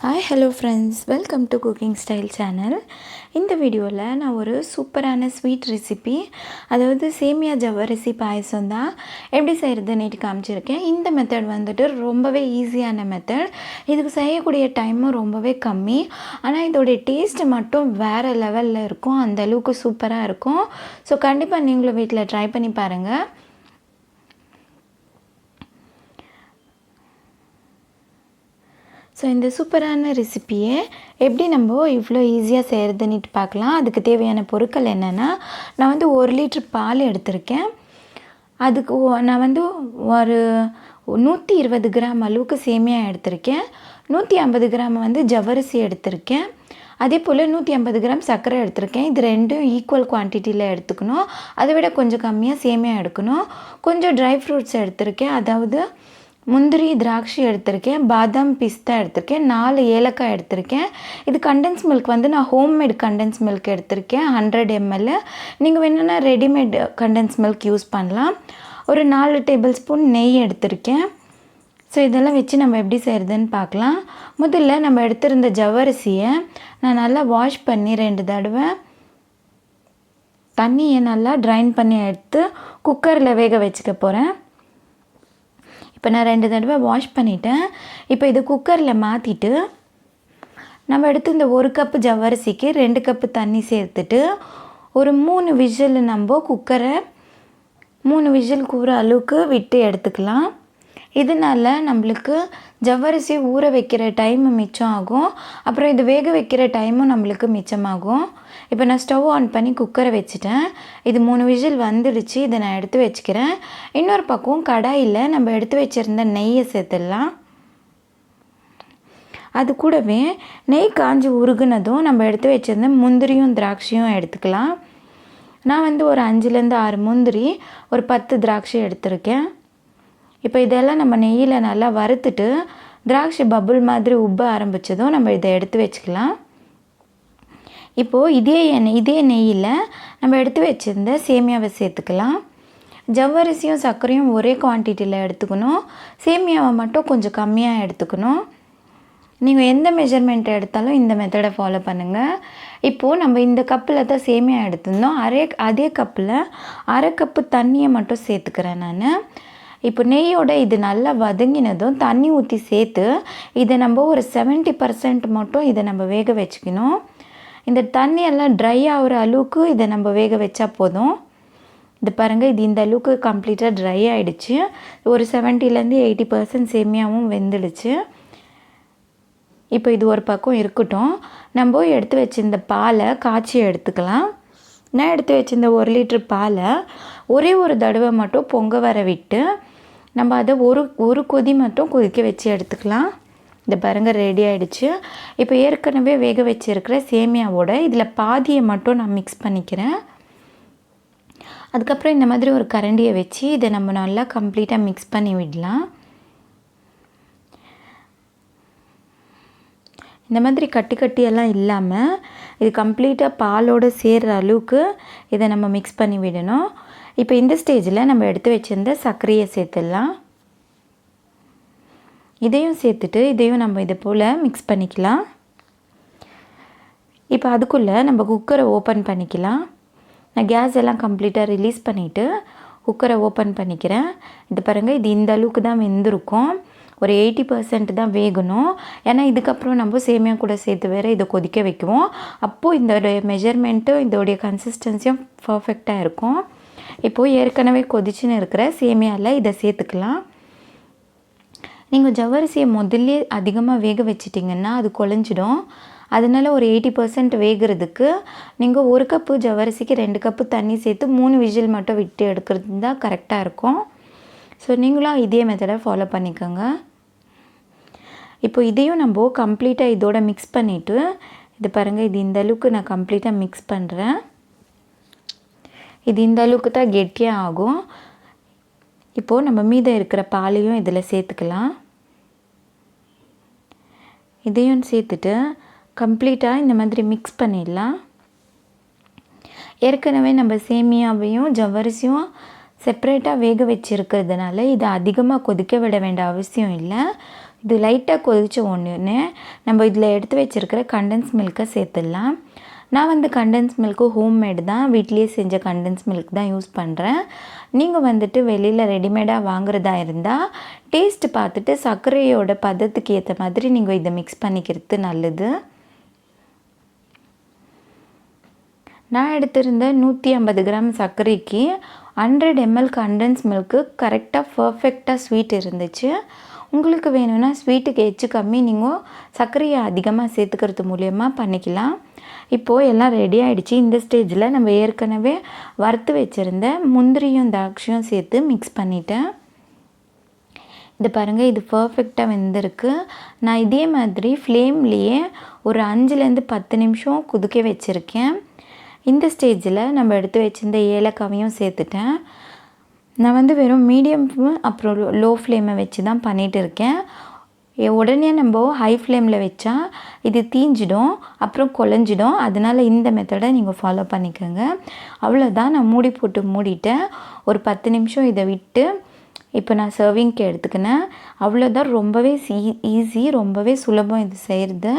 Hi hello friends, welcome to cooking style channel. இந்த வீடியோவில் நான் ஒரு சூப்பரான ஸ்வீட் ரெசிபி, அதாவது சேமியா ஜவ்வரிசி பாயசம் தான் எப்படி செய்கிறதுன்னு காமிச்சிருக்கேன். இந்த மெத்தட் வந்துட்டு ரொம்பவே ஈஸியான மெத்தட். இதுக்கு செய்யக்கூடிய டைமும் ரொம்பவே கம்மி. ஆனால் இதோடைய டேஸ்ட்டு மட்டும் வேறு லெவலில் இருக்கும், அந்தளவுக்கு சூப்பராக இருக்கும். ஸோ கண்டிப்பாக நீங்களும் வீட்டில் ட்ரை பண்ணி பாருங்கள். ஸோ இந்த சூப்பரான ரெசிப்பியை எப்படி நம்ம இவ்வளோ ஈஸியாக செய்கிறதுன்னு பார்க்கலாம். அதுக்கு தேவையான பொருட்கள் என்னென்னா, நான் வந்து 1 லிட்டர் பால் எடுத்திருக்கேன். அதுக்கு நான் வந்து ஒரு 120 கிராம் அளவுக்கு சேமியா எடுத்திருக்கேன். 150 கிராம் வந்து ஜவ்வரிசி எடுத்திருக்கேன். அதே போல் 150 கிராம் சர்க்கரை எடுத்திருக்கேன். இது ரெண்டும் ஈக்குவல் குவான்டிட்டியில் எடுத்துக்கணும். அதை விட கொஞ்சம் கம்மியாக சேமியா எடுக்கணும். கொஞ்சம் ட்ரை ஃப்ரூட்ஸ் எடுத்திருக்கேன், அதாவது முந்திரி, திராட்சை எடுத்திருக்கேன், பாதாம், பிஸ்தா எடுத்திருக்கேன், 4 ஏலக்காய் எடுத்திருக்கேன். இது கண்டென்ஸ் மில்க் வந்து நான் ஹோம்மேட் கண்டென்ஸ் மில்க் எடுத்திருக்கேன், 100 ml. நீங்கள் வேணும்னா ரெடிமேட் கண்டென்ஸ் மில்க் யூஸ் பண்ணலாம். ஒரு 4 டேபிள் ஸ்பூன் நெய் எடுத்திருக்கேன். ஸோ இதெல்லாம் வச்சு நம்ம எப்படி செய்கிறதுன்னு பார்க்கலாம். முதல்ல நம்ம எடுத்திருந்த ஜவ்வரிசியை நான் நல்லா வாஷ் பண்ணி 2 தடவை தண்ணியை நல்லா ட்ரைன் பண்ணி எடுத்து குக்கரில் வேக வச்சுக்க போகிறேன். இப்போ நான் 2 தடவை வாஷ் பண்ணிவிட்டேன். இப்போ இது குக்கரில் மாற்றிட்டு நம்ம எடுத்து இந்த 1 கப்பு ஜவ்வரிசிக்கு 2 கப்பு தண்ணி சேர்த்துட்டு ஒரு 3 விசில் நம்ம குக்கரை 3 விசில் கூற அளவுக்கு விட்டு எடுத்துக்கலாம். இதனால் நம்மளுக்கு ஜவ்வரிசி ஊற வைக்கிற டைமு மிச்சம் ஆகும், அப்புறம் இது வேக வைக்கிற டைமும் நம்மளுக்கு மிச்சமாகும். இப்போ நான் ஸ்டவ் ஆன் பண்ணி குக்கரை வச்சுட்டேன். இது 3 விசில் வந்துடுச்சு. இதை நான் எடுத்து வச்சுக்கிறேன். இன்னொரு பக்கம் கடாயில் நம்ம எடுத்து வச்சுருந்த நெய்யை சேர்த்துடலாம். அது கூடவே நெய் காஞ்சி உருகுனதும் நம்ம எடுத்து வச்சுருந்த முந்திரியும் திராட்சையும் எடுத்துக்கலாம். நான் வந்து ஒரு 5லேருந்து 6 முந்திரி, ஒரு 10 திராட்சை எடுத்திருக்கேன். இப்போ இதெல்லாம் நம்ம நெய்யில் நல்லா வறுத்துட்டு திராட்சை பபுள் மாதிரி உப்ப ஆரம்பித்ததும் நம்ம இதை எடுத்து வச்சுக்கலாம். இப்போது இதே நெய்யில் நம்ம எடுத்து வச்சுருந்த சேமியாவை சேர்த்துக்கலாம். ஜவ்வரிசியும் சர்க்கரையும் ஒரே குவான்டிட்டியில் எடுத்துக்கணும். சேமியாவை மட்டும் கொஞ்சம் கம்மியாக எடுத்துக்கணும். நீங்கள் எந்த மெஷர்மெண்ட் எடுத்தாலும் இந்த மெத்தடை ஃபாலோ பண்ணுங்கள். இப்போது நம்ம இந்த கப்பில் தான் சேமியா எடுத்திருந்தோம். அதே கப்பில் 1/2 கப்பு தண்ணியை மட்டும் சேர்த்துக்கிறேன் நான். இப்போ நெய்யோட இது நல்லா வதங்கினதும் தண்ணி ஊற்றி சேர்த்து இதை நம்ம ஒரு 70% மட்டும் இதை நம்ம வேக வச்சுக்கணும். இந்த தண்ணியெல்லாம் ட்ரை ஆகிற அளவுக்கு இதை நம்ம வேக வச்சா போதும். இது பாருங்கள், இது இந்த அளவுக்கு கம்ப்ளீட்டாக ட்ரை ஆகிடுச்சு. ஒரு 70லேருந்து 80% சேமியாவும் வெந்துடுச்சு. இப்போ இது ஒரு பக்கம் இருக்கட்டும். நம்ம எடுத்து வச்சிருந்த பாலை காய்ச்சி எடுத்துக்கலாம். நான் எடுத்து வச்சிருந்த 1 லிட்டர் பாலை ஒரே ஒரு தடவை மட்டும் பொங்க வர விட்டு நம்ம அதை ஒரு கொதி மட்டும் கொதிக்க வச்சு எடுத்துக்கலாம். இந்த பாருங்கள், ரெடி ஆகிடுச்சு. இப்போ ஏற்கனவே வேக வச்சுருக்கிற சேமியாவோட இதில் பாதியை மட்டும் நான் மிக்ஸ் பண்ணிக்கிறேன். அதுக்கப்புறம் இந்த மாதிரி ஒரு கரண்டியை வச்சு இதை நம்ம நல்லா கம்ப்ளீட்டாக மிக்ஸ் பண்ணி விடலாம். இந்த மாதிரி கட்டியெல்லாம் இல்லாமல் இது கம்ப்ளீட்டாக பாலோடு சேர்கிற அளவுக்கு இதை நம்ம மிக்ஸ் பண்ணி விடணும். இப்போ இந்த ஸ்டேஜில் நம்ம எடுத்து வச்சுருந்த சர்க்கரையை சேர்த்துடலாம். இதையும் சேர்த்துட்டு இதையும் நம்ம இது போல் மிக்ஸ் பண்ணிக்கலாம். இப்போ அதுக்குள்ளே நம்ம குக்கரை ஓப்பன் பண்ணிக்கலாம். நான் கேஸ் எல்லாம் கம்ப்ளீட்டாக ரிலீஸ் பண்ணிவிட்டு குக்கரை ஓப்பன் பண்ணிக்கிறேன். இது பாருங்கள், இது இந்த அளவுக்கு தான் வெந்திருக்கும். ஒரு 80% தான் வேகணும். ஏன்னா இதுக்கப்புறம் நம்ம சேமியா கூட சேர்த்து வேறு இதை கொதிக்க வைக்குவோம். அப்போது இதோடைய மெஷர்மெண்ட்டும் இதோடைய கன்சிஸ்டன்சியும் பர்ஃபெக்டாக இருக்கும். இப்போது ஏற்கனவே கொதிச்சுன்னு இருக்கிற சேமியாவில் இதை சேர்த்துக்கலாம். நீங்கள் ஜவ்வரிசியை முதல்ல அதிகமாக வேக வச்சிட்டிங்கன்னா அது குழஞ்சிடும். அதனால் ஒரு 80% வேகிறதுக்கு நீங்கள் 1 கப்பு ஜவ்வரிசிக்கு 2 கப்பு தண்ணி சேர்த்து 3 விசில் மட்டும் விட்டு எடுக்கிறது தான் கரெக்டாக இருக்கும். ஸோ நீங்களும் இதே மெத்தடை ஃபாலோ பண்ணிக்கோங்க. இப்போ இதையும் நம்ம கம்ப்ளீட்டாக இதோட மிக்ஸ் பண்ணிவிட்டு இது பாருங்கள், இது இந்த அளவுக்கு நான் கம்ப்ளீட்டாக மிக்ஸ் பண்ணுறேன். இது இந்த அளவுக்கு தான் கெட்டியாக ஆகும். இப்போது நம்ம மீதம் இருக்கிற பாலையும் இதில் சேர்த்துக்கலாம். இதையும் சேர்த்துட்டு கம்ப்ளீட்டாக இந்த மாதிரி மிக்ஸ் பண்ணிடலாம். ஏற்கனவே நம்ம சேமியாவையும் ஜவ்வரிசியும் செப்பரேட்டாக வேக வச்சுருக்கிறதுனால இதை அதிகமாக கொதிக்க விட வேண்டிய அவசியம் இல்லை. இது லைட்டாக கொதிச்ச உடனே நம்ம இதில் எடுத்து வச்சுருக்கிற கண்டென்ஸ் மில்கை சேர்த்துடலாம். நான் வந்து கண்டென்ஸ் மில்க்கு ஹோம்மேடு தான், வீட்லேயே செஞ்ச கண்டென்ஸ் மில்க் தான் யூஸ் பண்ணுறேன். நீங்கள் வந்துட்டு வெளியில் ரெடிமேடாக வாங்குறதா இருந்தால் டேஸ்ட்டு பார்த்துட்டு சர்க்கரையோட பதத்துக்கு ஏற்ற மாதிரி நீங்கள் இதை மிக்ஸ் பண்ணிக்கிறது நல்லது. நான் எடுத்திருந்த 150 கிராம் சர்க்கரைக்கு 100 ml கண்டென்ஸ் மில்க்கு கரெக்டாக பர்ஃபெக்டாக ஸ்வீட் இருந்துச்சு. உங்களுக்கு வேணும்னா ஸ்வீட்டுக்கு எச்சு கம்மி நீங்கள் சர்க்கரையை அதிகமாக சேர்த்துக்கிறது மூலயமா பண்ணிக்கலாம். இப்போது எல்லாம் ரெடி ஆகிடுச்சு. இந்த ஸ்டேஜில் நம்ம ஏற்கனவே வறுத்து வச்சுருந்த முந்திரியும் திராட்சையும் சேர்த்து மிக்ஸ் பண்ணிட்டேன். இது பாருங்கள், இது பர்ஃபெக்டாக வெந்திருக்கு. நான் இதே மாதிரி ஃப்ளேம்லேயே ஒரு 5-10 நிமிஷம் கொதிக்க வச்சுருக்கேன். இந்த ஸ்டேஜில் நம்ம எடுத்து வச்சுருந்த ஏலக்காவையும் சேர்த்துட்டேன். நான் வந்து வெறும் மீடியம் அப்புறம் லோ ஃப்ளேமை வச்சு தான் பண்ணிகிட்டு இருக்கேன். உடனே நம்ம ஹை ஃப்ளேமில் வச்சா இது தீஞ்சிடும், அப்புறம் குழஞ்சிடும். அதனால் இந்த மெத்தடை நீங்கள் ஃபாலோ பண்ணிக்கோங்க. அவ்வளோதான், நான் மூடி போட்டு மூடிட்டேன். ஒரு 10 நிமிஷம் இதை விட்டு இப்போ நான் சர்விங்க்கு எடுத்துக்கினேன். அவ்வளோதான், ரொம்பவே ஈஸி, ரொம்பவே சுலபம் இது செய்கிறது.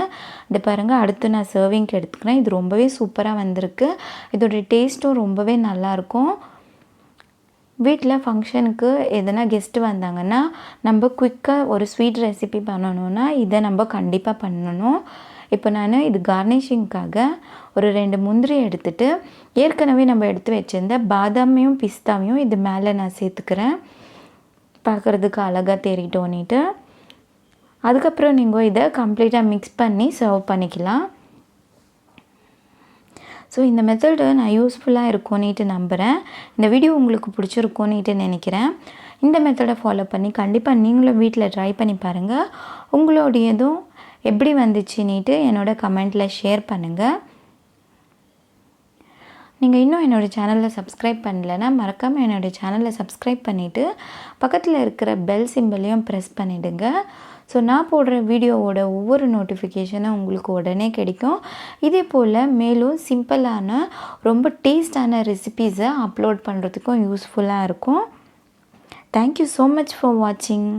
இது பாருங்கள், அடுத்து நான் சர்விங்க்கு எடுத்துக்கிறேன். இது ரொம்பவே சூப்பராக வந்திருக்கு. இதோடைய டேஸ்ட்டும் ரொம்பவே நல்லாயிருக்கும். வீட்டில் ஃபங்க்ஷனுக்கு எதனா கெஸ்ட்டு வந்தாங்கன்னா நம்ம குயிக்காக ஒரு ஸ்வீட் ரெசிபி பண்ணணுன்னா இதை நம்ம கண்டிப்பாக பண்ணணும். இப்போ நான் இது கார்னிஷிங்காக ஒரு 2 முந்திரி எடுத்துகிட்டு ஏற்கனவே நம்ம எடுத்து வச்சுருந்த பாதாமையும் பிஸ்தாவையும் இது மேலே நான் சேர்த்துக்கிறேன். பார்க்குறதுக்கு அழகாக தேறிட்டோன்னிட்டு அதுக்கப்புறம் நீங்கள் இதை கம்ப்ளீட்டாக மிக்ஸ் பண்ணி சர்வ் பண்ணிக்கலாம். ஸோ இந்த மெத்தடு நான் யூஸ்ஃபுல்லாக இருக்கும்னுட்டு நம்புகிறேன். இந்த வீடியோ உங்களுக்கு பிடிச்சிருக்கும்னுட்டு நினைக்கிறேன். இந்த மெத்தடை ஃபாலோ பண்ணி கண்டிப்பாக நீங்களும் வீட்டில் ட்ரை பண்ணி பாருங்கள். உங்களுடையதும் எப்படி வந்துச்சுன்னுட்டு என்னோடய கமெண்ட்டில் ஷேர் பண்ணுங்கள். நீங்கள் இன்னும் என்னோடய சேனலில் சப்ஸ்கிரைப் பண்ணலைன்னா மறக்காமல் என்னோடய சேனலை சப்ஸ்கிரைப் பண்ணிவிட்டு பக்கத்தில் இருக்கிற பெல் சிம்பிளையும் ப்ரெஸ் பண்ணிவிடுங்க. ஸோ நான் போடுற வீடியோவோட ஒவ்வொரு நோட்டிஃபிகேஷனும் உங்களுக்கு உடனே கிடைக்கும். இதே போல் மேலும் சிம்பிளான ரொம்ப டேஸ்டான ரெசிபீஸை அப்லோட் பண்ணுறதுக்கும் யூஸ்ஃபுல்லாக இருக்கும். தேங்க்யூ ஸோ மச் ஃபார் வாட்சிங்.